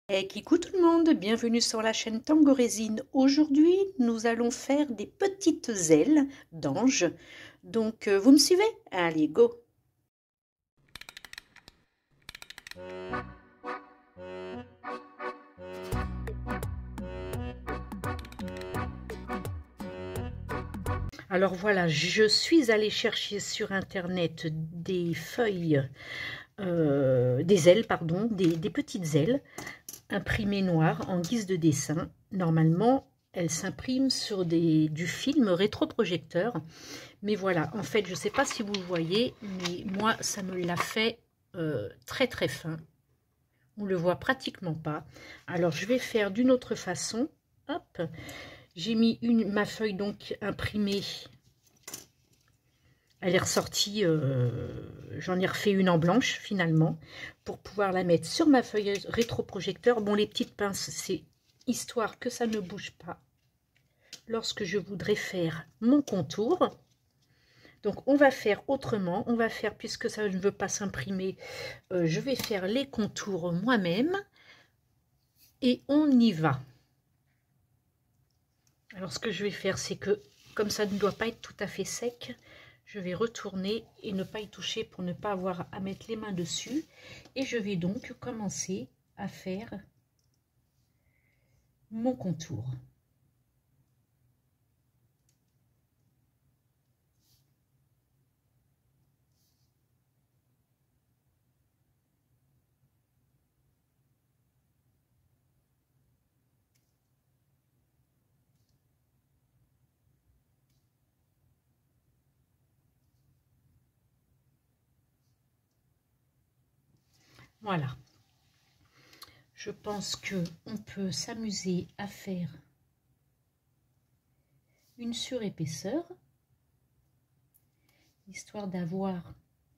Et coucou tout le monde, bienvenue sur la chaîne Tango Résine. Aujourd'hui, nous allons faire des petites ailes d'ange. Donc, vous me suivez? Allez, go! Alors voilà, je suis allée chercher sur internet des feuilles, des ailes, pardon, des petites ailes imprimées noires en guise de dessin. Normalement, elles s'impriment sur du film rétroprojecteur. Mais voilà, en fait, je ne sais pas si vous le voyez, mais moi, ça me l'a fait très très fin. On ne le voit pratiquement pas. Alors, je vais faire d'une autre façon. Hop, j'ai mis ma feuille donc imprimée. Elle est ressortie, j'en ai refait une en blanche finalement, pour pouvoir la mettre sur ma feuille rétroprojecteur. Bon, les petites pinces, c'est histoire que ça ne bouge pas lorsque je voudrais faire mon contour. Donc, on va faire autrement. On va faire, puisque ça ne veut pas s'imprimer, je vais faire les contours moi-même. Et on y va. Alors, ce que je vais faire, c'est que, comme ça ne doit pas être tout à fait sec, je vais retourner et ne pas y toucher pour ne pas avoir à mettre les mains dessus. Et je vais donc commencer à faire mon contour. Voilà. Je pense que on peut s'amuser à faire une surépaisseur, histoire d'avoir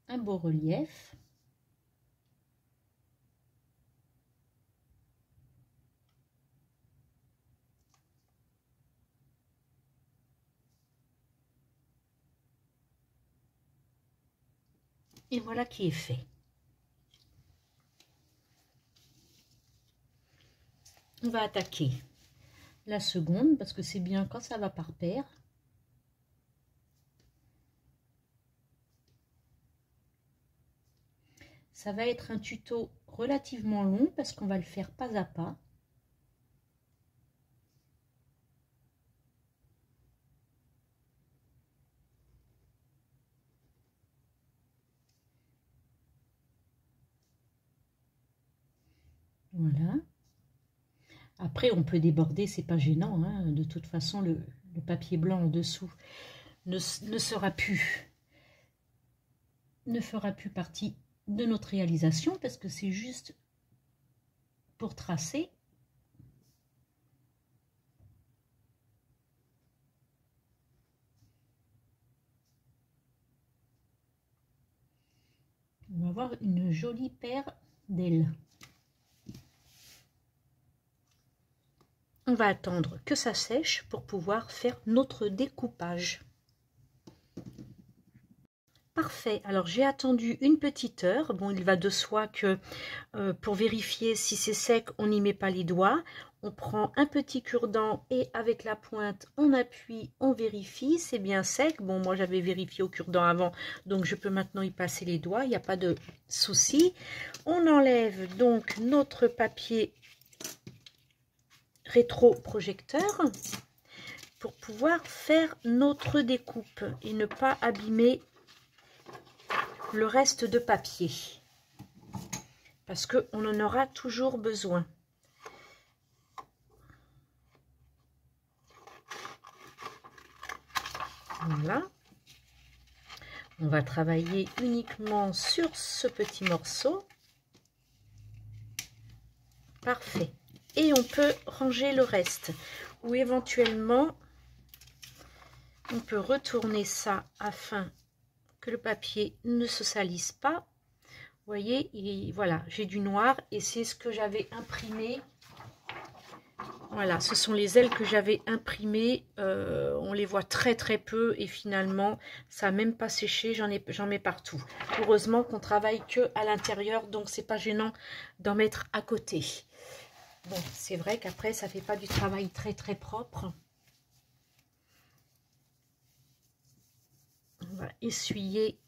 un beau relief. Et voilà qui est fait. On va attaquer la seconde parce que c'est bien quand ça va par paire. Ça va être un tuto relativement long parce qu'on va le faire pas à pas. Voilà. Après, on peut déborder, c'est pas gênant, hein. De toute façon, le papier blanc en dessous ne fera plus partie de notre réalisation parce que c'est juste pour tracer. On va avoir une jolie paire d'ailes. On va attendre que ça sèche pour pouvoir faire notre découpage. Parfait, alors j'ai attendu une petite heure. Bon, il va de soi que pour vérifier si c'est sec, on n'y met pas les doigts. On prend un petit cure-dent et avec la pointe, on appuie, on vérifie, c'est bien sec. Bon, moi j'avais vérifié au cure-dent avant, donc je peux maintenant y passer les doigts, il n'y a pas de souci. On enlève donc notre papier rétroprojecteur pour pouvoir faire notre découpe et ne pas abîmer le reste de papier parce qu'on en aura toujours besoin. Voilà, on va travailler uniquement sur ce petit morceau. Parfait. Et on peut ranger le reste ou éventuellement on peut retourner ça afin que le papier ne se salisse pas. Vous voyez, voilà, j'ai du noir et c'est ce que j'avais imprimé. Voilà, ce sont les ailes que j'avais imprimées. On les voit très très peu et finalement ça n'a même pas séché, j'en mets partout. Heureusement qu'on travaille que à l'intérieur, donc c'est pas gênant d'en mettre à côté. Bon, c'est vrai qu'après, ça fait pas du travail très très propre. On va essuyer.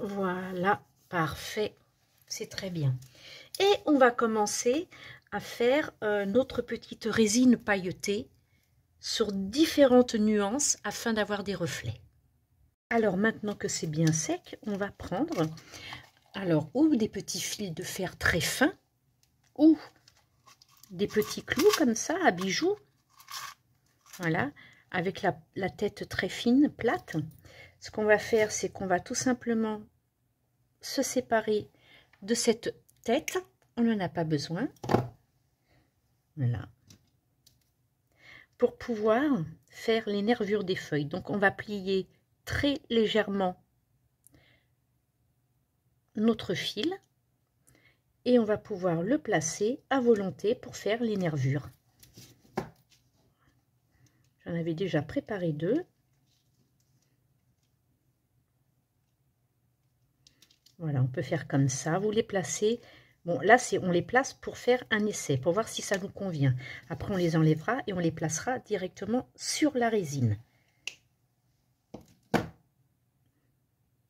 Voilà, parfait. C'est très bien. Et on va commencer à faire notre petite résine pailletée sur différentes nuances afin d'avoir des reflets. Alors maintenant que c'est bien sec, on va prendre ou des petits fils de fer très fins ou des petits clous comme ça à bijoux. Voilà, avec la tête très fine, plate. Ce qu'on va faire, c'est qu'on va tout simplement se séparer de cette tête. On n'en a pas besoin. Voilà. Pour pouvoir faire les nervures des feuilles. Donc on va plier très légèrement notre fil et on va pouvoir le placer à volonté pour faire les nervures. J'en avais déjà préparé 2. Voilà, on peut faire comme ça. Vous les placez. Bon, là, on les place pour faire un essai, pour voir si ça nous convient. Après, on les enlèvera et on les placera directement sur la résine.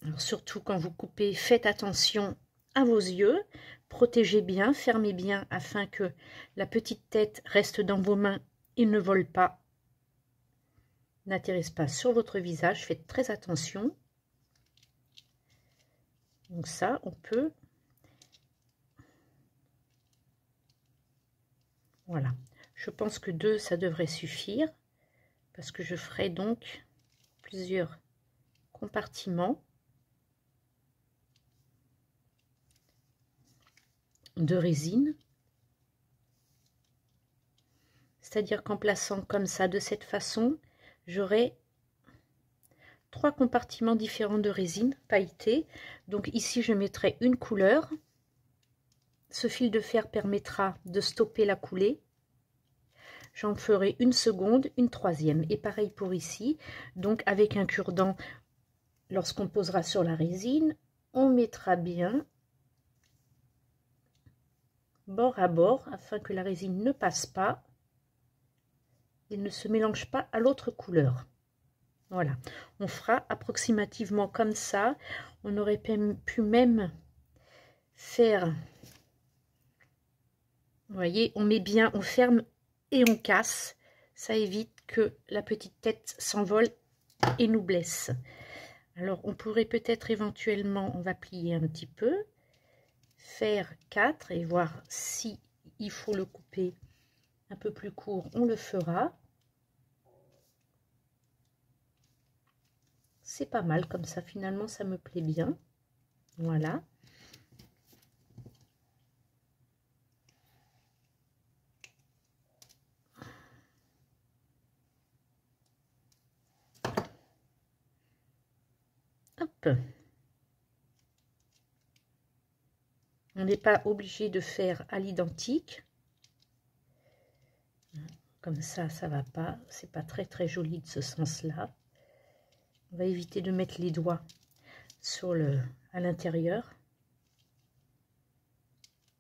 Alors, surtout quand vous coupez, faites attention à vos yeux. Protégez bien, fermez bien afin que la petite tête reste dans vos mains et ne vole pas. N'atterrisse pas sur votre visage. Faites très attention. Donc ça, on peut... Voilà. Je pense que 2, ça devrait suffire. Parce que je ferai donc plusieurs compartiments de résine. C'est-à-dire qu'en plaçant comme ça, de cette façon, j'aurai 3 compartiments différents de résine pailletée. Donc ici, je mettrai une couleur. Ce fil de fer permettra de stopper la coulée. J'en ferai une seconde, une troisième. Et pareil pour ici. Donc avec un cure-dent, lorsqu'on posera sur la résine, on mettra bien bord à bord afin que la résine ne passe pas et ne se mélange pas à l'autre couleur. Voilà, on fera approximativement comme ça. On aurait pu même faire, vous voyez, on met bien, on ferme et on casse. Ça évite que la petite tête s'envole et nous blesse. Alors, on pourrait peut-être éventuellement, on va plier un petit peu, faire 4 et voir si il faut le couper un peu plus court, on le fera. C'est pas mal comme ça, finalement, ça me plaît bien. Voilà. Hop. On n'est pas obligé de faire à l'identique. Comme ça va pas. C'est pas très très joli de ce sens-là. On va éviter de mettre les doigts sur à l'intérieur.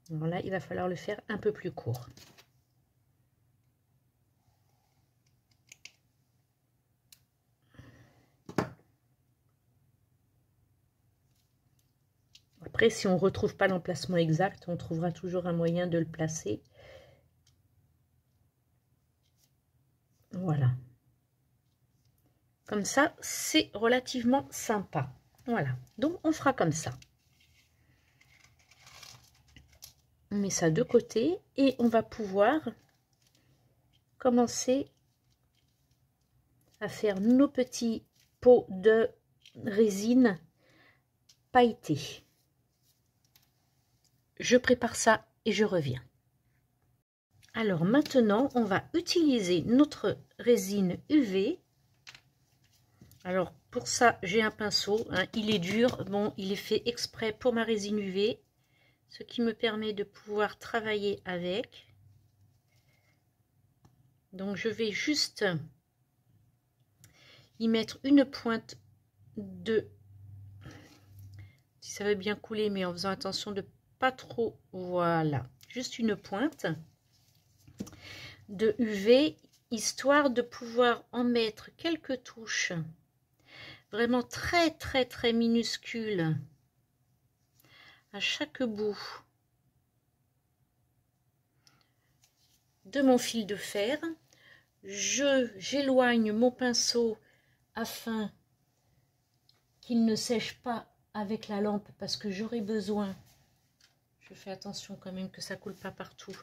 Voilà, il va falloir le faire un peu plus court. Après, si on ne retrouve pas l'emplacement exact, on trouvera toujours un moyen de le placer. Voilà. Comme ça, c'est relativement sympa. Voilà. Donc, on fera comme ça. On met ça de côté et on va pouvoir commencer à faire nos petits pots de résine pailletée. Je prépare ça et je reviens. Alors maintenant, on va utiliser notre résine UV. Alors pour ça, j'ai un pinceau, hein, il est dur, bon, il est fait exprès pour ma résine UV, ce qui me permet de pouvoir travailler avec. Donc je vais juste y mettre une pointe de, si ça veut bien couler, mais en faisant attention de pas trop, voilà, juste une pointe de UV, histoire de pouvoir en mettre quelques touches vraiment très très très minuscules à chaque bout de mon fil de fer. J'éloigne mon pinceau afin qu'il ne sèche pas avec la lampe, parce que j'aurai besoin, je fais attention quand même que ça coule pas partout,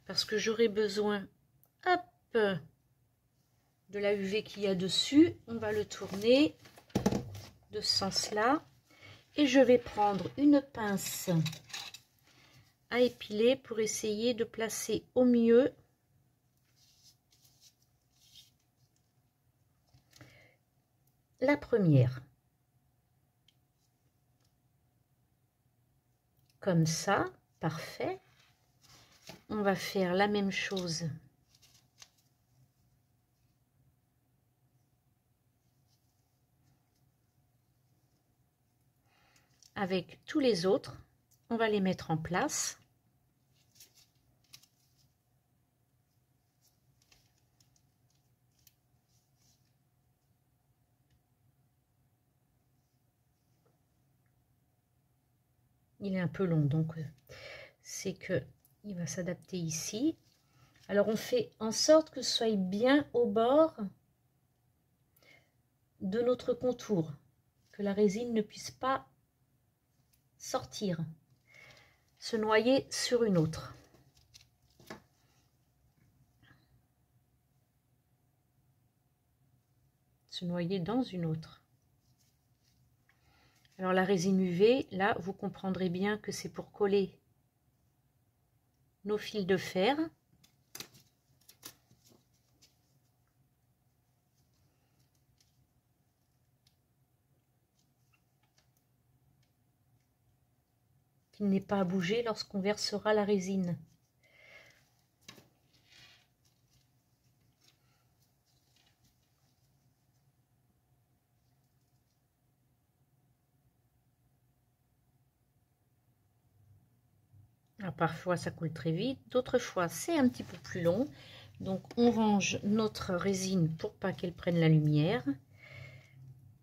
parce que j'aurai besoin, hop, de la UV qu'il y a dessus. On va le tourner de ce sens-là et je vais prendre une pince à épiler pour essayer de placer au mieux la première. Comme ça, parfait. On va faire la même chose avec tous les autres. On va les mettre en place. Il est un peu long, donc c'est que il va s'adapter ici. Alors on fait en sorte que ce soit bien au bord de notre contour, que la résine ne puisse pas sortir, se noyer sur une autre. Se noyer dans une autre. Alors la résine UV, là, vous comprendrez bien que c'est pour coller nos fils de fer. Qu'il n'est pas à bouger lorsqu'on versera la résine. Alors, parfois ça coule très vite, d'autres fois c'est un petit peu plus long. Donc on range notre résine pour pas qu'elle prenne la lumière.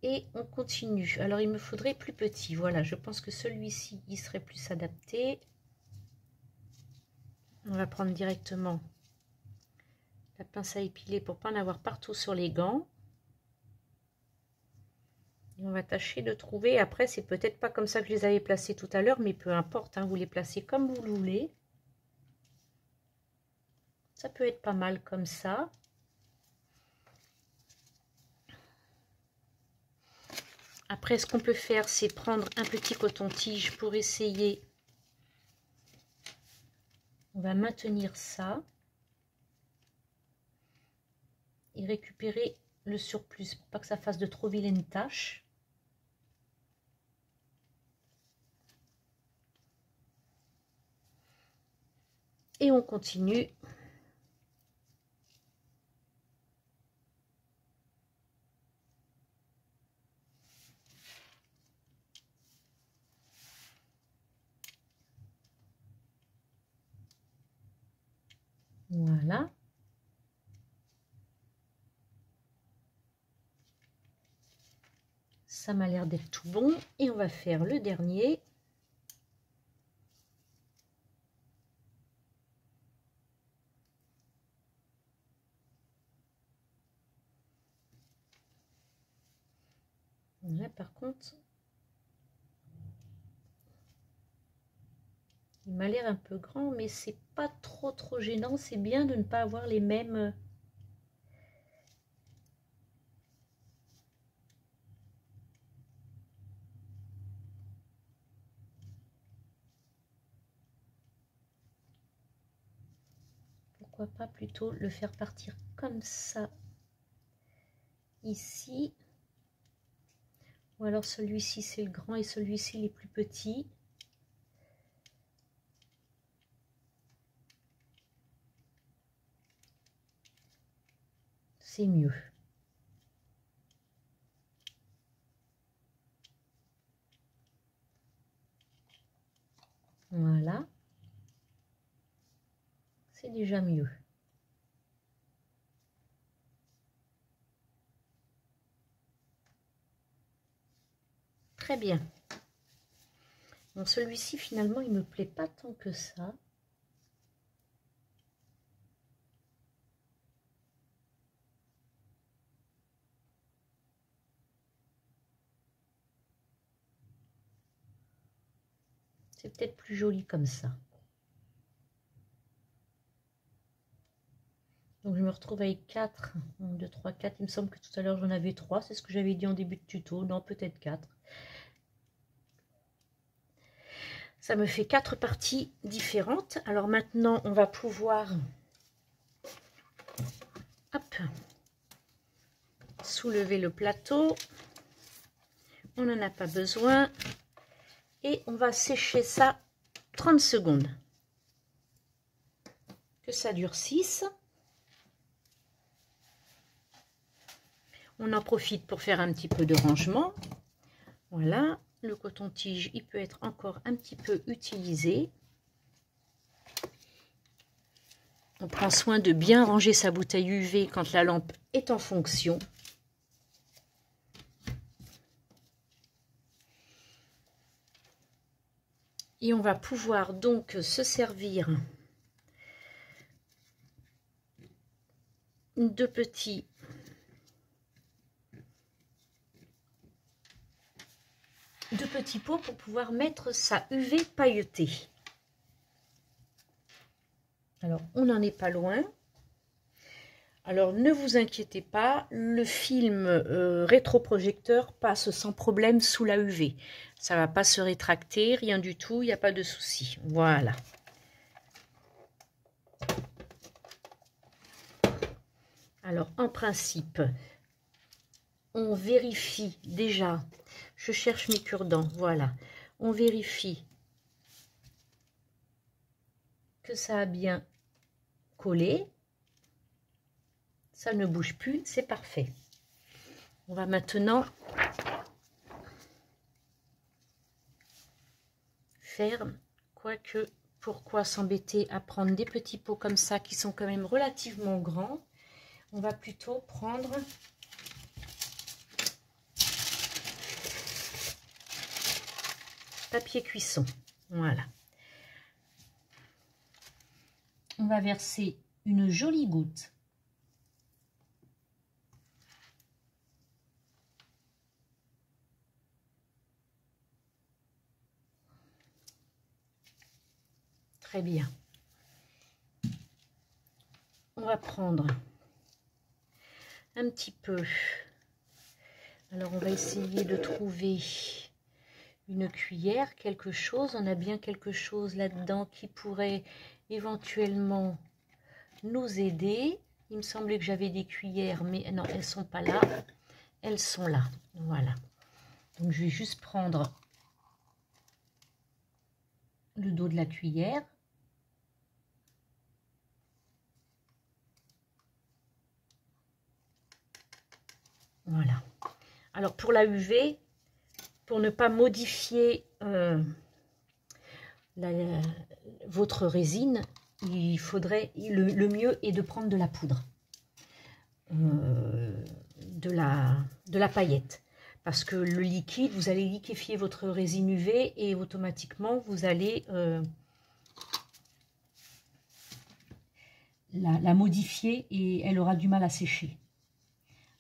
Et on continue. Alors il me faudrait plus petit. Voilà, je pense que celui-ci il serait plus adapté. On va prendre directement la pince à épiler pour pas en avoir partout sur les gants. Et on va tâcher de trouver. Après, c'est peut-être pas comme ça que je les avais placés tout à l'heure, mais peu importe, hein, vous les placez comme vous le voulez. Ça peut être pas mal comme ça. Après, ce qu'on peut faire, c'est prendre un petit coton-tige pour essayer. On va maintenir ça. Et récupérer le surplus, pour pas que ça fasse de trop vilaines taches. Et on continue. Voilà. Ça m'a l'air d'être tout bon. Et on va faire le dernier. Là, par contre, il m'a l'air un peu grand, mais c'est pas trop gênant. C'est bien de ne pas avoir les mêmes. Pourquoi pas plutôt le faire partir comme ça ici. Ou alors celui-ci c'est le grand et celui-ci les plus petits. C'est mieux. Voilà. c'est déjà mieux. Très bien. Bon, celui-ci, finalement, il me plaît pas tant que ça. C'est peut-être plus joli comme ça. Donc je me retrouve avec 4. 1, 2, 3, 4. Il me semble que tout à l'heure j'en avais 3. C'est ce que j'avais dit en début de tuto. Non, peut-être 4. Ça me fait 4 parties différentes. Alors maintenant, on va pouvoir hop, soulever le plateau. On n'en a pas besoin. Et on va sécher ça 30 secondes. Que ça durcisse. On en profite pour faire un petit peu de rangement. Voilà, le coton-tige, il peut être encore un petit peu utilisé. On prend soin de bien ranger sa bouteille UV quand la lampe est en fonction. Et on va pouvoir donc se servir de petits pots pour pouvoir mettre sa UV pailletée. Alors, on n'en est pas loin. Alors, ne vous inquiétez pas, le film rétroprojecteur passe sans problème sous la UV. Ça ne va pas se rétracter, rien du tout, il n'y a pas de souci. Voilà. Alors, en principe, on vérifie déjà, je cherche mes cure-dents, voilà. On vérifie que ça a bien collé. Ça ne bouge plus, c'est parfait. On va maintenant faire, quoique, pourquoi s'embêter à prendre des petits pots comme ça qui sont quand même relativement grands. On va plutôt prendre papier cuisson. Voilà. On va verser une jolie goutte. Très bien. On va prendre un petit peu. Alors, on va essayer de trouver une cuillère, quelque chose. On a bien quelque chose là-dedans qui pourrait éventuellement nous aider. Il me semblait que j'avais des cuillères, mais non, elles ne sont pas là. Elles sont là. Voilà. Donc, je vais juste prendre le dos de la cuillère. Voilà. Alors, pour la UV, pour ne pas modifier votre résine, il faudrait, le mieux est de prendre de la poudre, de la paillette. Parce que le liquide, vous allez liquéfier votre résine UV et automatiquement, vous allez la modifier et elle aura du mal à sécher.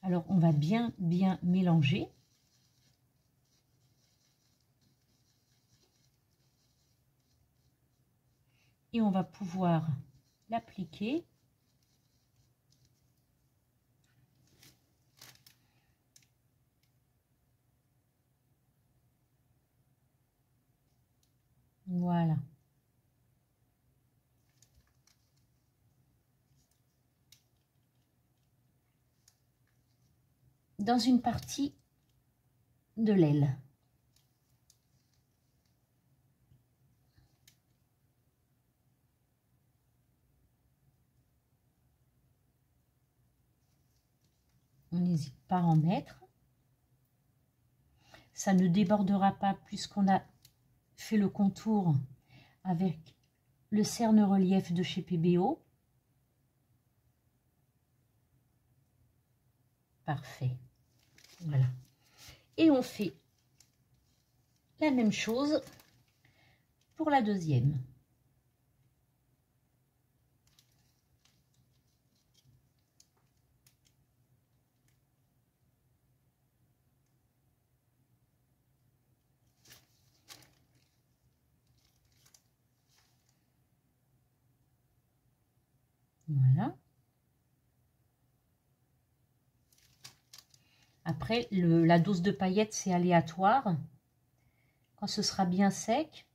Alors, on va bien mélanger. Et on va pouvoir l'appliquer. Voilà. Dans une partie de l'aile. On n'hésite pas à en mettre. Ça ne débordera pas puisqu'on a fait le contour avec le cerne relief de chez PBO. Parfait. Voilà. Et on fait la même chose pour la deuxième. Voilà. Après, la dose de paillettes, c'est aléatoire. Quand ce sera bien sec,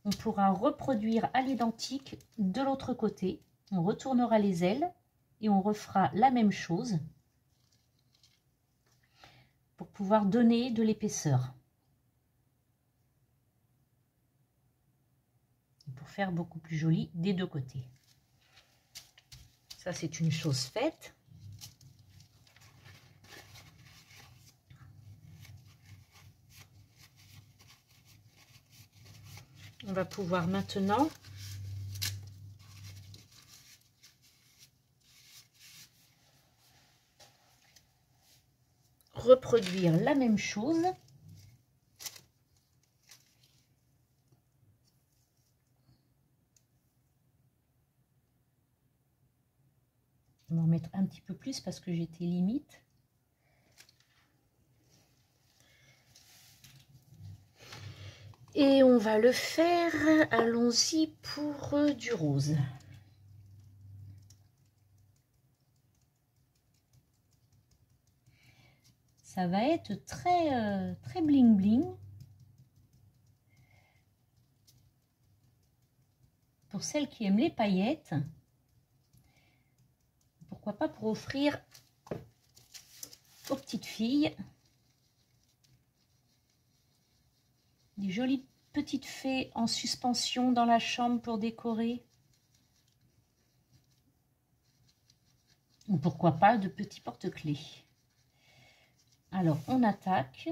on pourra reproduire à l'identique de l'autre côté. On retournera les ailes et on refera la même chose pour pouvoir donner de l'épaisseur. Pour faire beaucoup plus joli des deux côtés. Ça, c'est une chose faite. On va pouvoir maintenant reproduire la même chose. On va en mettre un petit peu plus parce que j'étais limite. Et on va le faire, allons-y pour du rose. Ça va être très, très bling bling. Pour celles qui aiment les paillettes, pourquoi pas pour offrir aux petites filles des jolies petites fées en suspension dans la chambre pour décorer. Ou pourquoi pas de petits porte-clés. Alors, on attaque.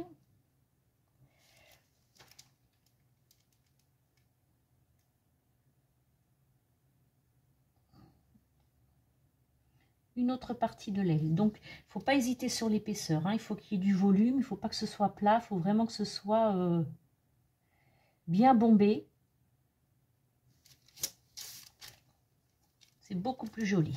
Une autre partie de l'aile. Donc, il ne faut pas hésiter sur l'épaisseur. Hein. Il faut qu'il y ait du volume. Il ne faut pas que ce soit plat. Il faut vraiment que ce soit bien bombé. C'est beaucoup plus joli.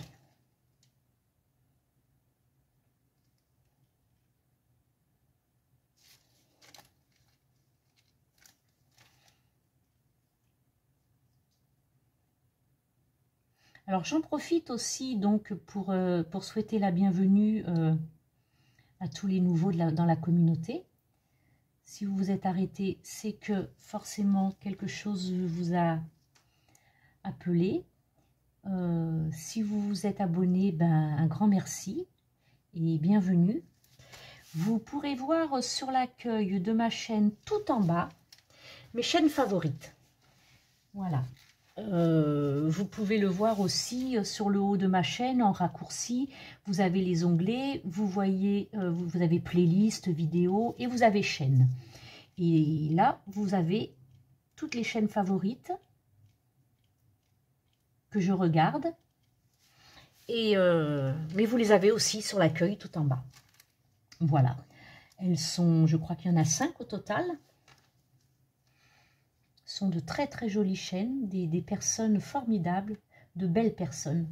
Alors, j'en profite aussi donc pour souhaiter la bienvenue à tous les nouveaux dans la communauté. Si vous vous êtes arrêté, c'est que forcément quelque chose vous a appelé. Si vous vous êtes abonné, ben, un grand merci et bienvenue. Vous pourrez voir sur l'accueil de ma chaîne tout en bas mes chaînes favorites. Voilà. Vous pouvez le voir aussi sur le haut de ma chaîne en raccourci. Vous avez les onglets, vous voyez, vous avez playlist, vidéo et vous avez chaîne. Et là, vous avez toutes les chaînes favorites que je regarde. Et, mais vous les avez aussi sur l'accueil tout en bas. Voilà. Elles sont, je crois qu'il y en a 5 au total. Ce sont de très très jolies chaînes, des personnes formidables, de belles personnes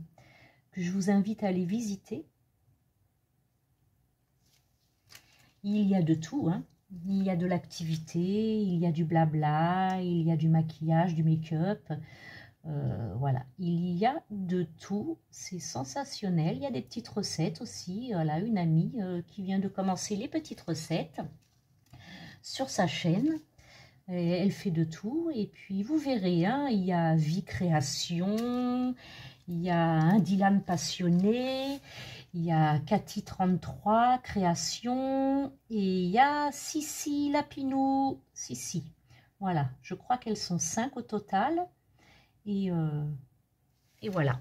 que je vous invite à aller visiter. Il y a de tout, hein. Il y a de l'activité, il y a du blabla, il y a du maquillage, du make-up. Voilà, il y a de tout, c'est sensationnel. Il y a des petites recettes aussi. Voilà, une amie qui vient de commencer les petites recettes sur sa chaîne. Elle fait de tout et puis vous verrez, hein, il y a Vie Création, il y a un Dylan Passionné, il y a Cathy33 Création et il y a Sissi Lapinou, Sissi. Voilà, je crois qu'elles sont 5 au total et voilà.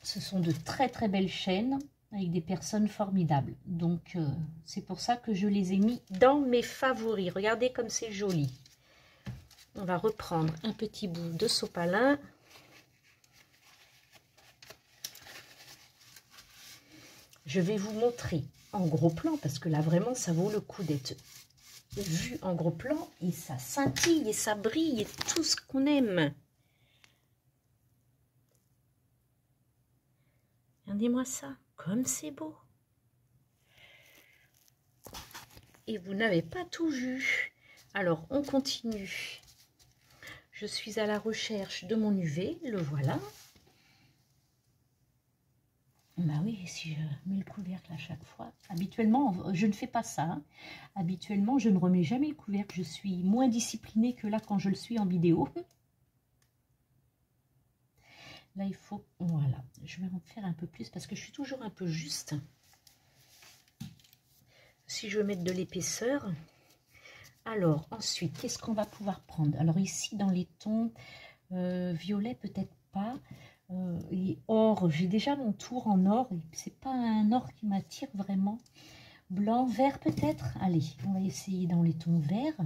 Ce sont de très très belles chaînes avec des personnes formidables. Donc, c'est pour ça que je les ai mis dans mes favoris. Regardez comme c'est joli. On va reprendre un petit bout de sopalin. Je vais vous montrer en gros plan, parce que là, vraiment, ça vaut le coup d'être vu en gros plan. Et ça scintille et ça brille et tout ce qu'on aime. Regardez-moi ça, comme c'est beau. Et vous n'avez pas tout vu. Alors, on continue. Je suis à la recherche de mon UV, le voilà. Bah oui, si je mets le couvercle à chaque fois. Habituellement, je ne fais pas ça. Hein. Habituellement, je ne remets jamais le couvercle. Je suis moins disciplinée que là quand je le suis en vidéo. Là, il faut... Voilà, je vais en faire un peu plus parce que je suis toujours un peu juste. Si je veux mettre de l'épaisseur... Alors, ensuite, qu'est-ce qu'on va pouvoir prendre? Alors ici, dans les tons violet, peut-être pas. Et or, j'ai déjà mon tour en or. C'est pas un or qui m'attire vraiment. Blanc, vert peut-être. Allez, on va essayer dans les tons verts.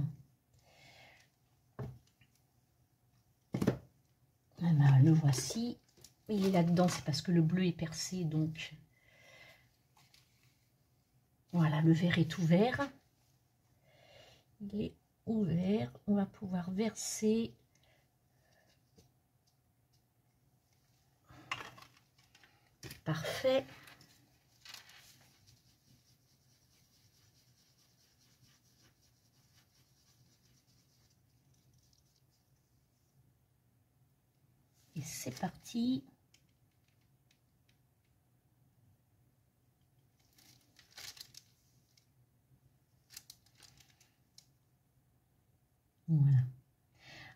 Ah ben, le voici. Il est là-dedans, c'est parce que le bleu est percé, donc... Voilà, le vert est ouvert. Il est ouvert. On va pouvoir verser... Parfait. Et c'est parti. Voilà.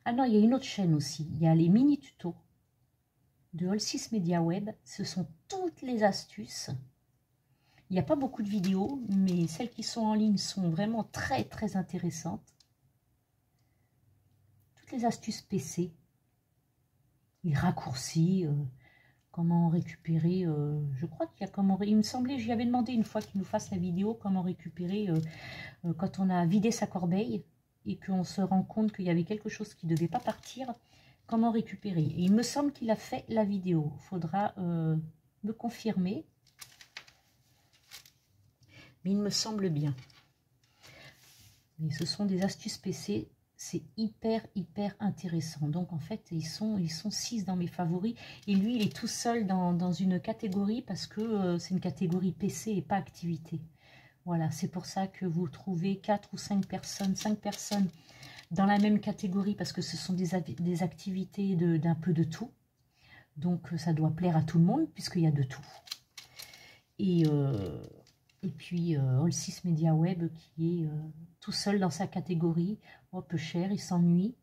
Ah non, il y a une autre chaîne aussi. Il y a les mini tutos de All6 Media Web. Ce sont toutes les astuces. Il n'y a pas beaucoup de vidéos, mais celles qui sont en ligne sont vraiment très très intéressantes. Toutes les astuces PC, les raccourcis, comment récupérer, je crois qu'il y a comment, il me semblait, j'y avais demandé une fois qu'il nous fasse la vidéo, comment récupérer quand on a vidé sa corbeille et qu'on se rend compte qu'il y avait quelque chose qui ne devait pas partir, comment récupérer. Et il me semble qu'il a fait la vidéo, il faudra me confirmer. Mais il me semble bien. Mais ce sont des astuces PC, c'est hyper intéressant. Donc en fait, ils sont 6 dans mes favoris. Et lui, il est tout seul dans une catégorie parce que c'est une catégorie PC et pas activité. Voilà, c'est pour ça que vous trouvez 4 ou 5 personnes, 5 personnes dans la même catégorie parce que ce sont des activités d'un peu de tout. Donc ça doit plaire à tout le monde puisqu'il y a de tout. Et puis All6 Media Web qui est tout seul dans sa catégorie, peu cher, il s'ennuie.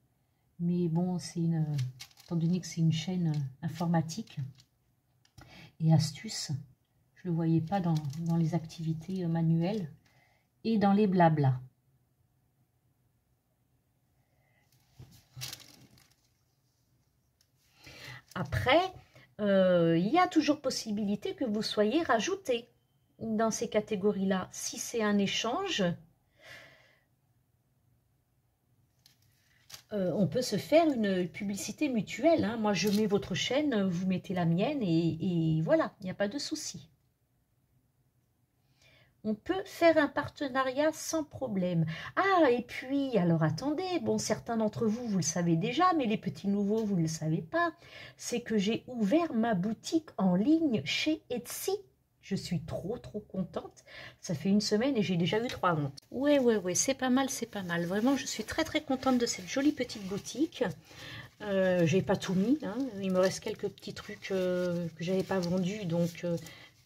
Mais bon, étant donné que c'est une chaîne informatique et astuces, je ne le voyais pas dans les activités manuelles et dans les blablas. Après, il y a toujours possibilité que vous soyez rajouté dans ces catégories-là. Si c'est un échange, on peut se faire une publicité mutuelle. Hein. Moi, je mets votre chaîne, vous mettez la mienne et voilà, il n'y a pas de souci. On peut faire un partenariat sans problème. Ah, et puis, alors attendez, bon, certains d'entre vous, vous le savez déjà, mais les petits nouveaux, vous ne le savez pas. C'est que j'ai ouvert ma boutique en ligne chez Etsy. Je suis trop contente. Ça fait une semaine et j'ai déjà eu 3 ventes. Ouais, c'est pas mal, c'est pas mal. Vraiment, je suis très contente de cette jolie petite boutique. J'ai pas tout mis, hein. Il me reste quelques petits trucs que j'avais pas vendus, donc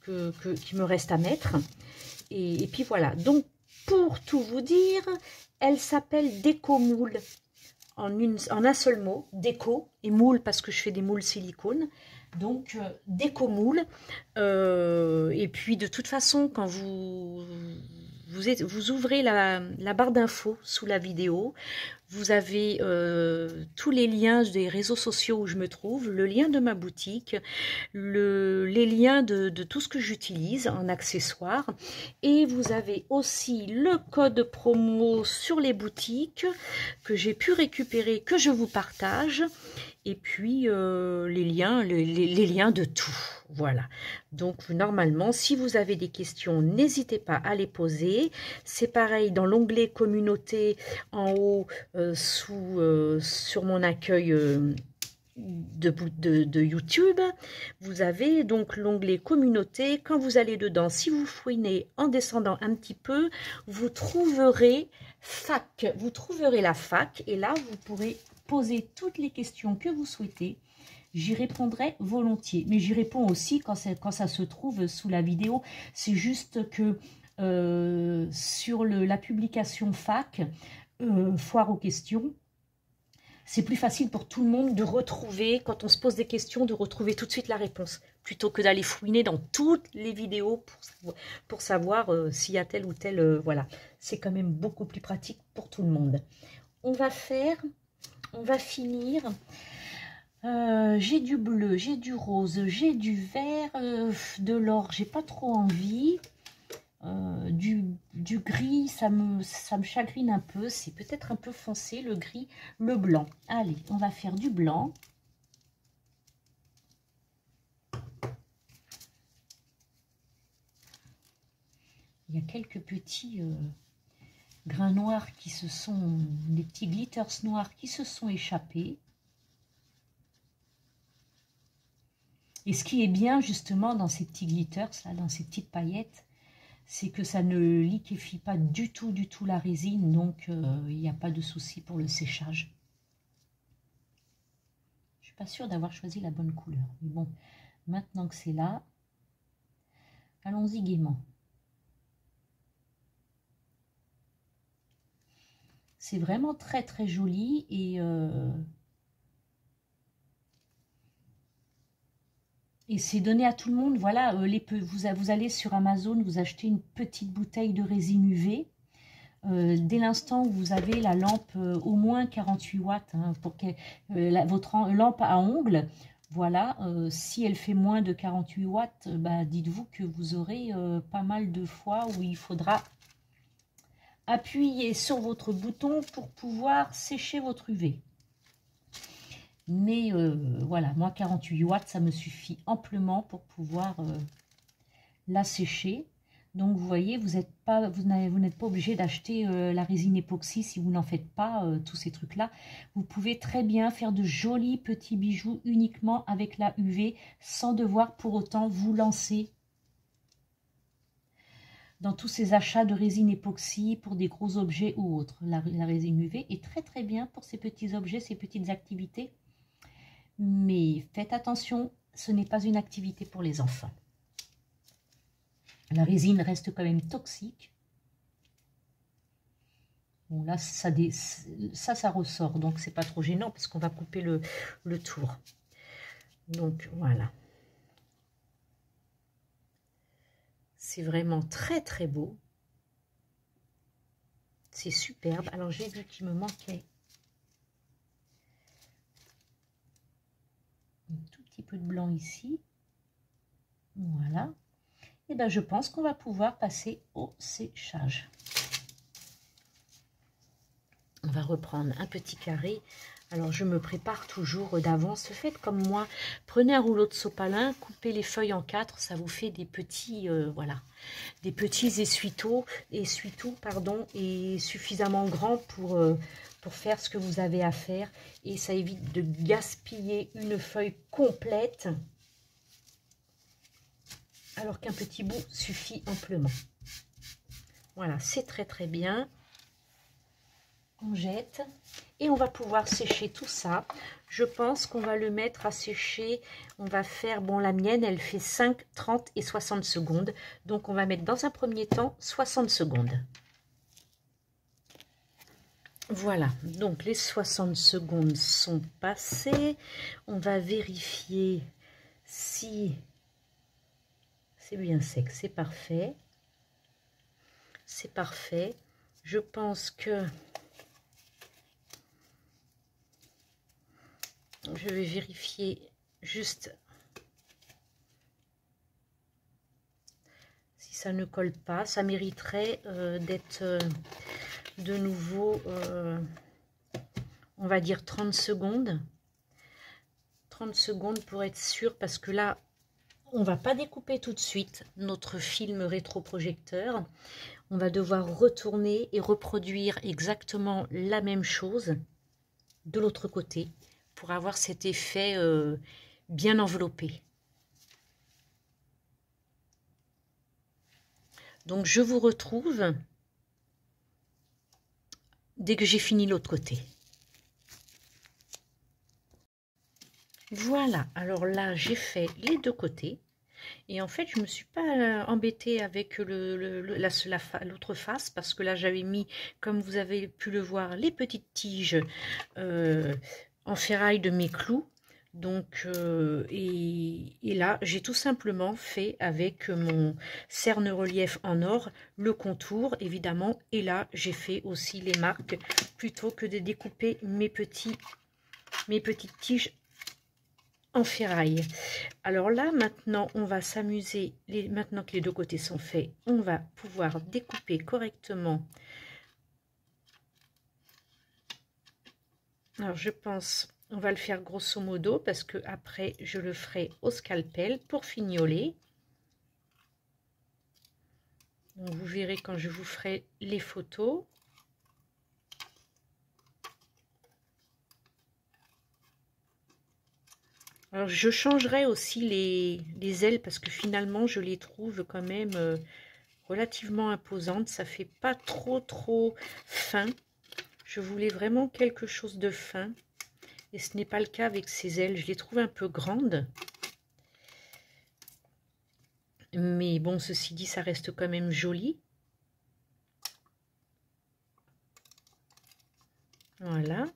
qui me reste à mettre. Et puis voilà, donc pour tout vous dire, elle s'appelle Déco Moule, en un seul mot, déco et moule parce que je fais des moules silicone, donc Déco Moule. Et puis de toute façon, quand vous ouvrez la barre d'infos sous la vidéo, vous avez tous les liens des réseaux sociaux où je me trouve, le lien de ma boutique, les liens de tout ce que j'utilise en accessoires. Et vous avez aussi le code promo sur les boutiques que j'ai pu récupérer, que je vous partage. et puis les liens de tout. Voilà. Donc normalement, si vous avez des questions, n'hésitez pas à les poser. C'est pareil dans l'onglet communauté en haut sur mon accueil de YouTube. Vous avez donc l'onglet communauté. Quand vous allez dedans, si vous fouinez en descendant un petit peu, vous trouverez fac. Vous trouverez la fac et là, vous pourrez poser toutes les questions que vous souhaitez. J'y répondrai volontiers. Mais j'y réponds aussi quand ça se trouve sous la vidéo. C'est juste que sur la publication fac, foire aux questions, c'est plus facile pour tout le monde de retrouver, quand on se pose des questions, de retrouver tout de suite la réponse, plutôt que d'aller fouiner dans toutes les vidéos pour savoir s'il y a tel ou tel, voilà. C'est quand même beaucoup plus pratique pour tout le monde. On va finir. J'ai du bleu, j'ai du rose, j'ai du vert, de l'or, j'ai pas trop envie. Du gris, ça me chagrine un peu, c'est peut-être un peu foncé, le gris, le blanc. Allez, on va faire du blanc. Il y a quelques petits grains noirs qui des petits glitters noirs qui se sont échappés. Et ce qui est bien justement dans ces petits glitters, là, dans ces petites paillettes, c'est que ça ne liquéfie pas du tout la résine, donc il n'y a pas de souci pour le séchage. Je ne suis pas sûre d'avoir choisi la bonne couleur. Mais bon, maintenant que c'est là, allons-y gaiement. C'est vraiment très très joli et c'est donné à tout le monde. Voilà, vous allez sur Amazon, vous achetez une petite bouteille de résine UV. Dès l'instant où vous avez la lampe au moins 48 watts, hein, pour que votre lampe à ongles, voilà, si elle fait moins de 48 watts, bah, dites-vous que vous aurez pas mal de fois où il faudra appuyer sur votre bouton pour pouvoir sécher votre UV. Mais voilà, moi 48 watts, ça me suffit amplement pour pouvoir la sécher. Donc vous voyez, vous n'êtes pas obligé d'acheter la résine époxy si vous n'en faites pas, tous ces trucs-là. Vous pouvez très bien faire de jolis petits bijoux uniquement avec la UV sans devoir pour autant vous lancer dans tous ces achats de résine époxy pour des gros objets ou autres. La résine UV est très très bien pour ces petits objets, ces petites activités. Mais faites attention, ce n'est pas une activité pour les enfants. La résine reste quand même toxique. Bon, là, ça ressort, donc c'est pas trop gênant parce qu'on va couper le tour. Donc, voilà. C'est vraiment très, très beau. C'est superbe. Alors, j'ai vu qu'il me manquait un tout petit peu de blanc ici. Voilà. Et bien, je pense qu'on va pouvoir passer au séchage. On va reprendre un petit carré. Alors, je me prépare toujours d'avance. Faites comme moi. Prenez un rouleau de sopalin, coupez les feuilles en 4. Ça vous fait des petits, voilà, des petits essuie-tout, pardon, et suffisamment grands pour faire ce que vous avez à faire. Et ça évite de gaspiller une feuille complète, alors qu'un petit bout suffit amplement. Voilà, c'est très très bien. On jette et on va pouvoir sécher tout ça. Je pense qu'on va le mettre à sécher. On va faire, bon, la mienne, elle fait 5, 30 et 60 secondes. Donc, on va mettre dans un premier temps 60 secondes. Voilà, donc les 60 secondes sont passées. On va vérifier si c'est bien sec. C'est parfait. C'est parfait. Je pense que je vais vérifier juste si ça ne colle pas. Ça mériterait d'être de nouveau, on va dire 30 secondes. 30 secondes pour être sûr, parce que là, on va pas découper tout de suite notre film rétroprojecteur. On va devoir retourner et reproduire exactement la même chose de l'autre côté pour avoir cet effet bien enveloppé. Donc je vous retrouve dès que j'ai fini l'autre côté. Voilà, alors là j'ai fait les deux côtés. Et en fait, je ne me suis pas embêtée avec l'autre face, parce que là, j'avais mis, comme vous avez pu le voir, les petites tiges en ferraille de mes clous. Donc, et là, j'ai tout simplement fait avec mon cerne-relief en or, le contour, évidemment. Et là, j'ai fait aussi les marques, plutôt que de découper mes petites tiges en ferraille. Alors là, maintenant, on va s'amuser. Maintenant que les deux côtés sont faits, on va pouvoir découper correctement. Alors, je pense, on va le faire grosso modo, parce que après, je le ferai au scalpel pour fignoler. Donc, vous verrez quand je vous ferai les photos. Alors, je changerai aussi les ailes, parce que finalement, je les trouve quand même relativement imposantes. Ça fait pas trop fin. Je voulais vraiment quelque chose de fin. Et ce n'est pas le cas avec ces ailes. Je les trouve un peu grandes. Mais bon, ceci dit, ça reste quand même joli. Voilà.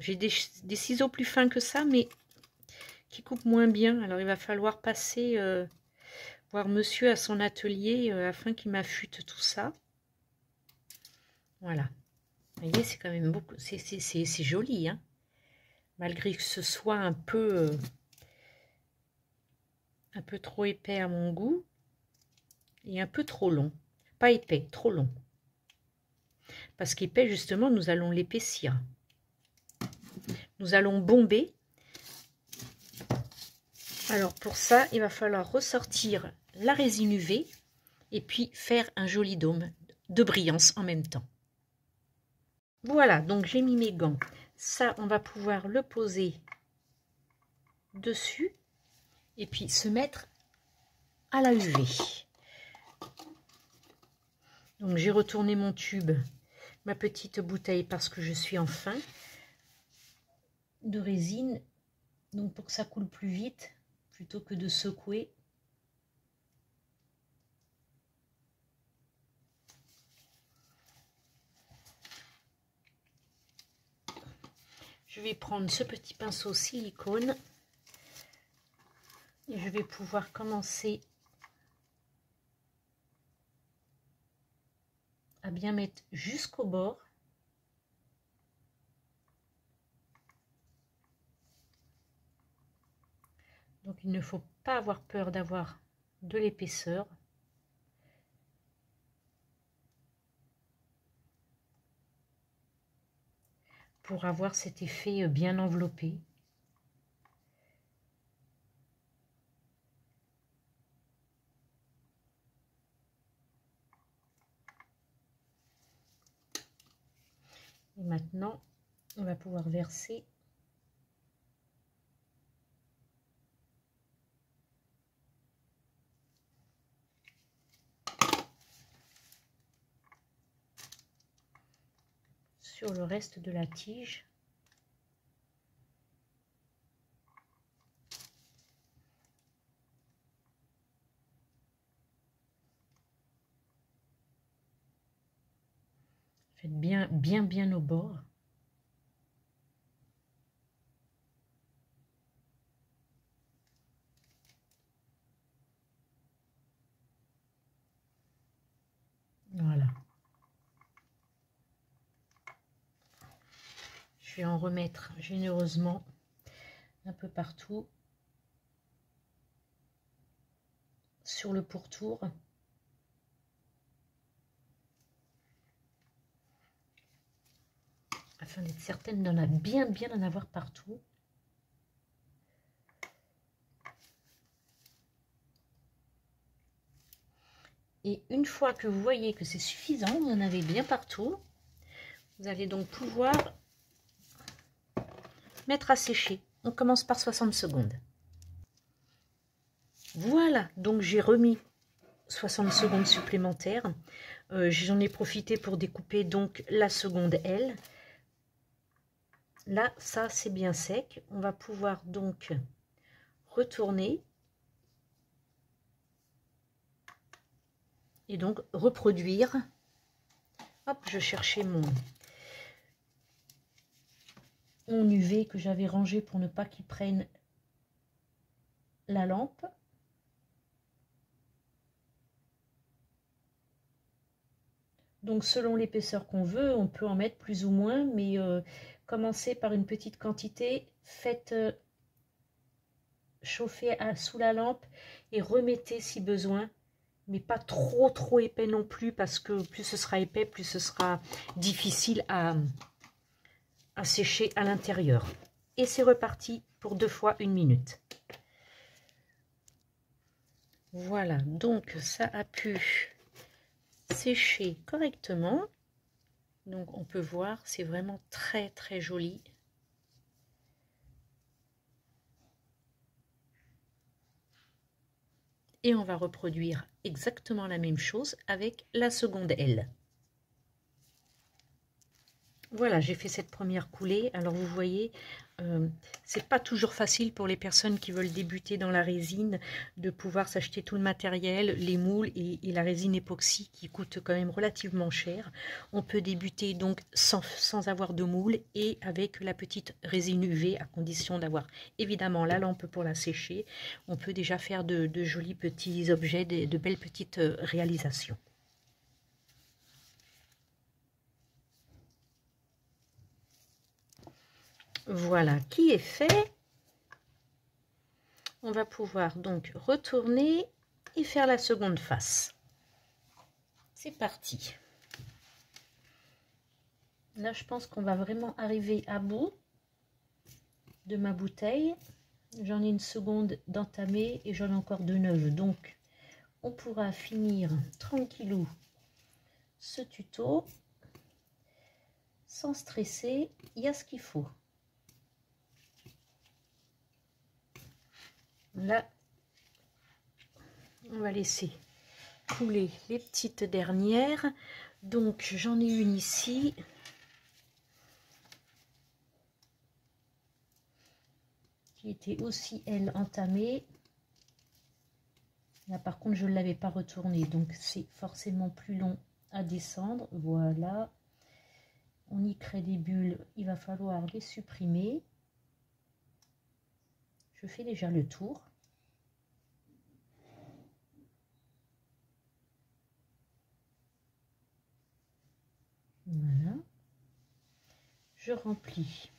J'ai des ciseaux plus fins que ça, mais qui coupent moins bien. Alors, il va falloir passer voir monsieur à son atelier afin qu'il m'affûte tout ça. Voilà. Vous voyez, c'est quand même beaucoup. C'est joli, hein. Malgré que ce soit un peu trop épais à mon goût. Et un peu trop long. Pas épais, trop long. Parce qu'épais, justement, nous allons l'épaissir. Nous allons bomber. Alors pour ça, il va falloir ressortir la résine UV et puis faire un joli dôme de brillance en même temps. Voilà, donc j'ai mis mes gants. Ça, on va pouvoir le poser dessus et puis se mettre à la UV. Donc j'ai retourné mon tube, ma petite bouteille, parce que je suis en fin de résine. Donc pour que ça coule plus vite, plutôt que de secouer. Je vais prendre ce petit pinceau silicone et je vais pouvoir commencer à bien mettre jusqu'au bord. Donc il ne faut pas avoir peur d'avoir de l'épaisseur. Pour avoir cet effet bien enveloppé. Et maintenant, on va pouvoir verser . Sur le reste de la tige. Faites bien au bord. Voilà. Je vais en remettre généreusement un peu partout sur le pourtour. afin d'être certaine d'en avoir bien en avoir partout. Et une fois que vous voyez que c'est suffisant, vous en avez bien partout, vous allez donc pouvoir mettre à sécher. On commence par 60 secondes. Voilà, donc j'ai remis 60 secondes supplémentaires. J'en ai profité pour découper donc la seconde L. Là, ça c'est bien sec. On va pouvoir donc retourner et donc reproduire. Hop, je cherchais mon UV que j'avais rangé pour ne pas qu'il prenne la lampe. Donc selon l'épaisseur qu'on veut, on peut en mettre plus ou moins, mais commencez par une petite quantité, faites chauffer sous la lampe et remettez si besoin, mais pas trop épais non plus, parce que plus ce sera épais, plus ce sera difficile à sécher à l'intérieur. Et c'est reparti pour 2 fois 1 minute. Voilà, donc ça a pu sécher correctement. Donc on peut voir, c'est vraiment très joli. Et on va reproduire exactement la même chose avec la seconde L. Voilà, j'ai fait cette première coulée. Alors vous voyez, c'est pas toujours facile pour les personnes qui veulent débuter dans la résine de pouvoir s'acheter tout le matériel, les moules et la résine époxy qui coûte quand même relativement cher. On peut débuter donc sans avoir de moule et avec la petite résine UV, à condition d'avoir évidemment la lampe pour la sécher. On peut déjà faire de jolis petits objets, de belles petites réalisations. Voilà qui est fait. On va pouvoir donc retourner et faire la seconde face. C'est parti. Là, je pense qu'on va vraiment arriver à bout de ma bouteille. J'en ai une seconde d'entamée et j'en ai encore 2 neuves. Donc, on pourra finir tranquillou ce tuto sans stresser. Il y a ce qu'il faut. Là, on va laisser couler les petites dernières. Donc j'en ai une ici. Qui était aussi elle entamée. Là par contre je ne l'avais pas retournée, donc c'est forcément plus long à descendre. Voilà. On y crée des bulles, il va falloir les supprimer. Je fais déjà le tour. Voilà. Je remplis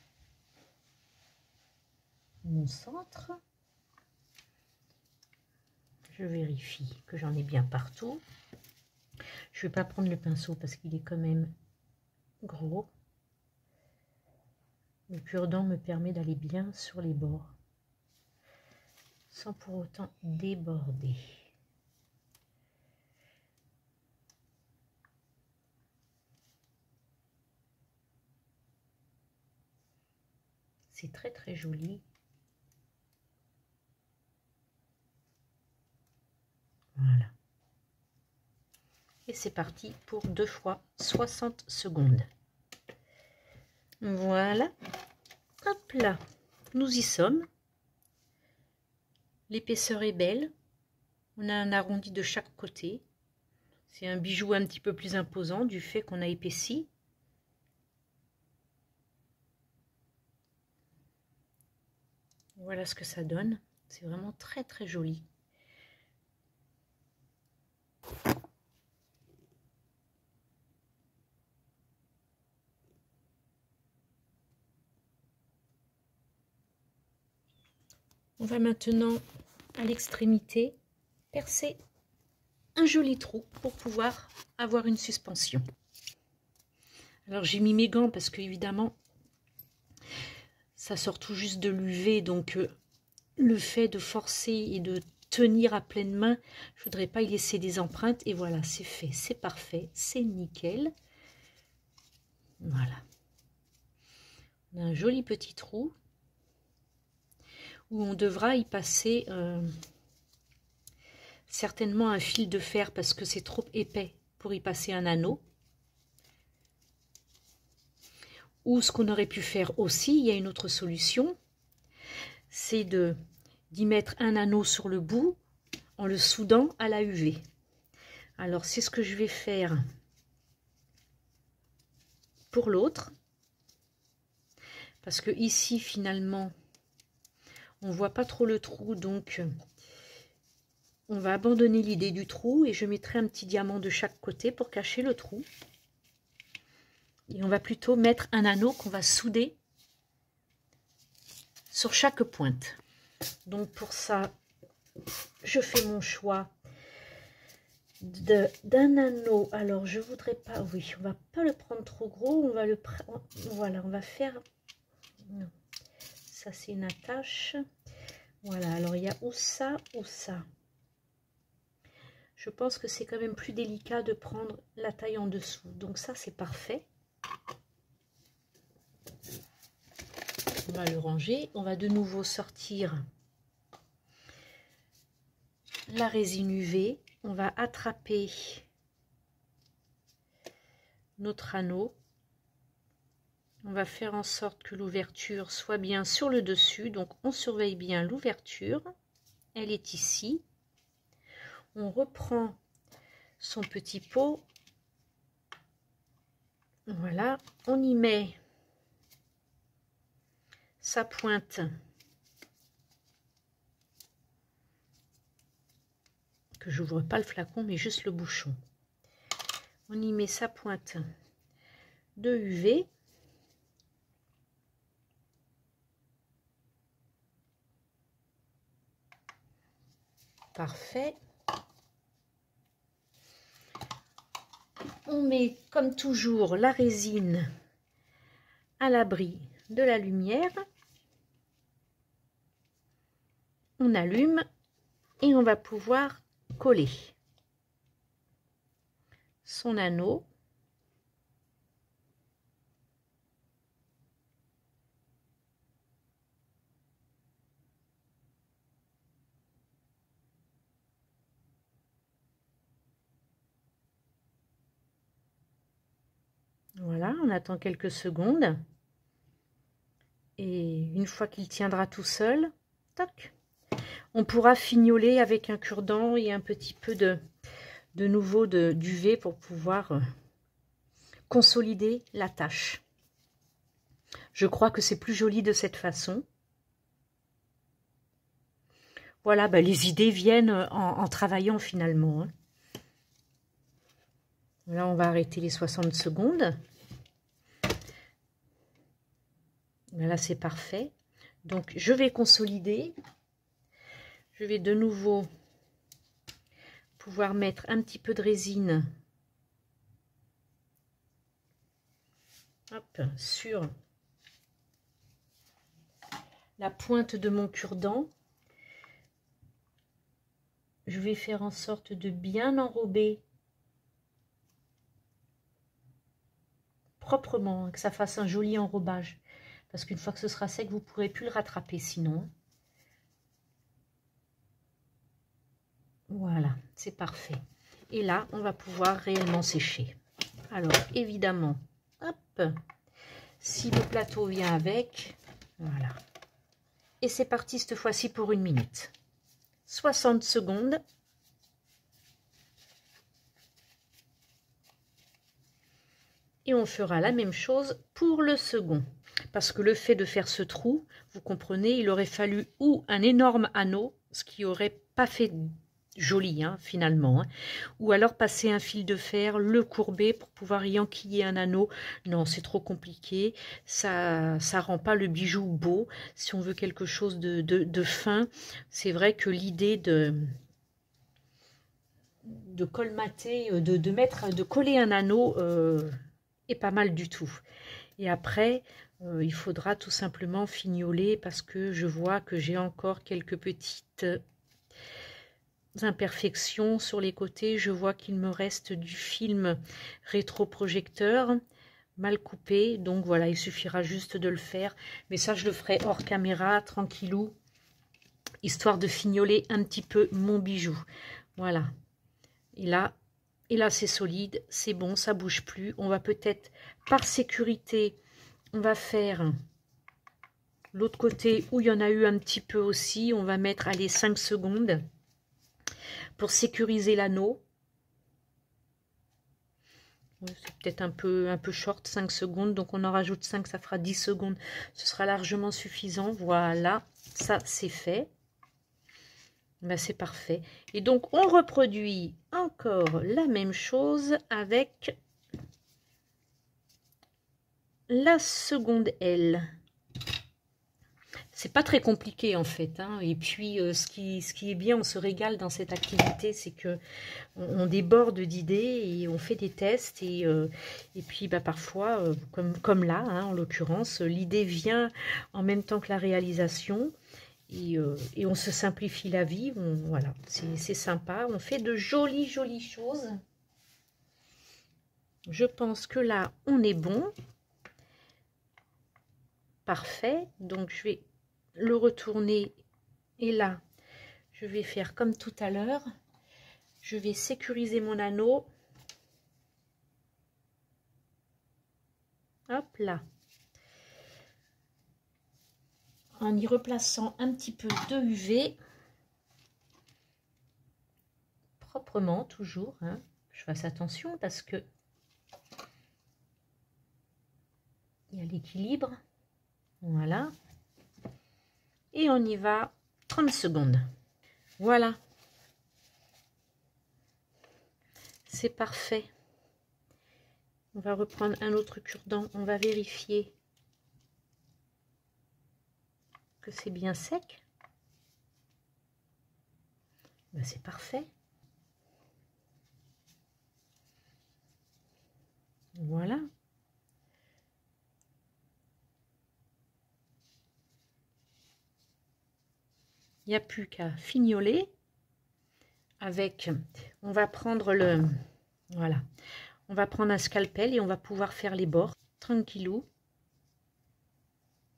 mon centre. Je vérifie que j'en ai bien partout. Je ne vais pas prendre le pinceau parce qu'il est quand même gros. Le cure-dent me permet d'aller bien sur les bords sans pour autant déborder. C'est très joli. Voilà. Et c'est parti pour 2 fois 60 secondes. Voilà. Hop là. Nous y sommes. L'épaisseur est belle. On a un arrondi de chaque côté. C'est un bijou un petit peu plus imposant du fait qu'on a épaissi. Voilà ce que ça donne. C'est vraiment très joli. On va maintenant, à l'extrémité, percer un joli trou pour pouvoir avoir une suspension. Alors j'ai mis mes gants parce que évidemment ça sort tout juste de l'UV, donc le fait de forcer et de tenir à pleine main, je voudrais pas y laisser des empreintes. Et voilà, c'est fait, c'est parfait, c'est nickel. Voilà. On a un joli petit trou où on devra y passer certainement un fil de fer parce que c'est trop épais pour y passer un anneau. Ou ce qu'on aurait pu faire aussi, il y a une autre solution, c'est d'y mettre un anneau sur le bout en le soudant à la UV. Alors c'est ce que je vais faire pour l'autre, parce que ici finalement on voit pas trop le trou, donc on va abandonner l'idée du trou et je mettrai un petit diamant de chaque côté pour cacher le trou. Et on va plutôt mettre un anneau qu'on va souder sur chaque pointe. Donc pour ça, je fais mon choix d'un anneau. Alors je voudrais pas, oui, on va pas le prendre trop gros, on va le prendre, voilà, on va faire, non, ça c'est une attache. Voilà, alors il y a ou ça ou ça. Je pense que c'est quand même plus délicat de prendre la taille en dessous. Donc ça c'est parfait. On va le ranger. On va de nouveau sortir la résine UV. On va attraper notre anneau. On va faire en sorte que l'ouverture soit bien sur le dessus. Donc on surveille bien l'ouverture. Elle est ici. On reprend son petit pot. Voilà. On y met sa pointe que j'ouvre pas le flacon mais juste le bouchon. On y met sa pointe de UV. Parfait. On met comme toujours la résine à l'abri de la lumière. On allume et on va pouvoir coller son anneau. Voilà, on attend quelques secondes. Et une fois qu'il tiendra tout seul, toc, on pourra fignoler avec un cure-dent et un petit peu de nouveau d'UV pour pouvoir consolider la tâche. Je crois que c'est plus joli de cette façon. Voilà, ben les idées viennent en travaillant finalement. Là, on va arrêter les 60 secondes. Là, c'est parfait. Donc, je vais consolider. Je vais de nouveau pouvoir mettre un petit peu de résine sur la pointe de mon cure-dent. Je vais faire en sorte de bien enrober proprement, que ça fasse un joli enrobage. Parce qu'une fois que ce sera sec, vous ne pourrez plus le rattraper sinon. Voilà, c'est parfait. Et là, on va pouvoir réellement sécher. Alors, évidemment, hop, si le plateau vient avec, voilà. Et c'est parti cette fois-ci pour 1 minute. 60 secondes. Et on fera la même chose pour le second. Parce que le fait de faire ce trou, vous comprenez, il aurait fallu ou un énorme anneau, ce qui aurait pas fait joli finalement, ou alors passer un fil de fer, le courber pour pouvoir y enquiller un anneau. Non, c'est trop compliqué, ça rend pas le bijou beau. Si on veut quelque chose de fin, c'est vrai que l'idée de colmater, de coller un anneau est pas mal du tout. Et après, il faudra tout simplement fignoler parce que je vois que j'ai encore quelques petites imperfections sur les côtés. Je vois qu'il me reste du film rétroprojecteur mal coupé. Donc voilà, il suffira juste de le faire. Mais ça, je le ferai hors caméra, tranquillou, histoire de fignoler un petit peu mon bijou. Voilà. Et là c'est solide, c'est bon, ça bouge plus. On va peut-être, par sécurité, on va faire l'autre côté où il y en a eu un petit peu aussi. On va mettre, allez, 5 secondes pour sécuriser l'anneau. C'est peut-être un peu short, 5 secondes. Donc, on en rajoute 5, ça fera 10 secondes. Ce sera largement suffisant. Voilà, ça, c'est fait. Ben, c'est parfait. Et donc, on reproduit encore la même chose avec la seconde aile. C'est pas très compliqué en fait, hein. Et puis ce qui est bien, on se régale dans cette activité, c'est que on déborde d'idées et on fait des tests et puis bah, parfois comme là, hein, en l'occurrence, l'idée vient en même temps que la réalisation et on se simplifie la vie. Voilà, c'est sympa, on fait de jolies choses. Je pense que là on est bon, parfait. Donc je vais le retourner et là je vais faire comme tout à l'heure, je vais sécuriser mon anneau, hop là, en y replaçant un petit peu de UV, proprement toujours, hein. Je fasse attention parce que il y a l'équilibre, voilà. Et on y va 30 secondes. Voilà. C'est parfait. On va reprendre un autre cure-dent. On va vérifier que c'est bien sec. Ben, c'est parfait. Voilà. Il n'y a plus qu'à fignoler avec, on va prendre voilà, on va prendre un scalpel et on va pouvoir faire les bords tranquillou.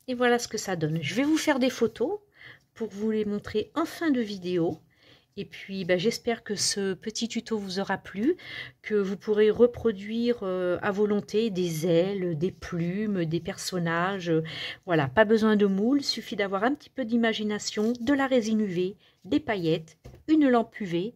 Et voilà ce que ça donne. Je vais vous faire des photos pour vous les montrer en fin de vidéo. Et puis, ben, j'espère que ce petit tuto vous aura plu, que vous pourrez reproduire à volonté des ailes, des plumes, des personnages. Voilà, pas besoin de moule, suffit d'avoir un petit peu d'imagination, de la résine UV, des paillettes, une lampe UV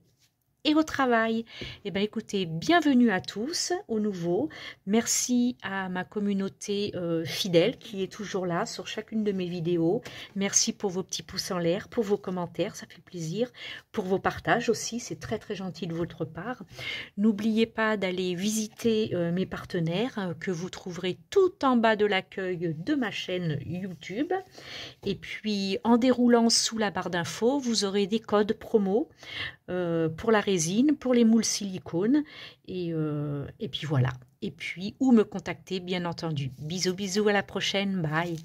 et au travail. Eh bien, écoutez, bienvenue à tous, aux nouveaux. Merci à ma communauté fidèle qui est toujours là sur chacune de mes vidéos. Merci pour vos petits pouces en l'air, pour vos commentaires, ça fait plaisir. Pour vos partages aussi, c'est très très gentil de votre part. N'oubliez pas d'aller visiter mes partenaires que vous trouverez tout en bas de l'accueil de ma chaîne YouTube. Et puis, en déroulant sous la barre d'infos, vous aurez des codes promo pour la résine, pour les moules silicone et puis voilà. Et puis, ou me contacter, bien entendu. Bisous, bisous, à la prochaine. Bye.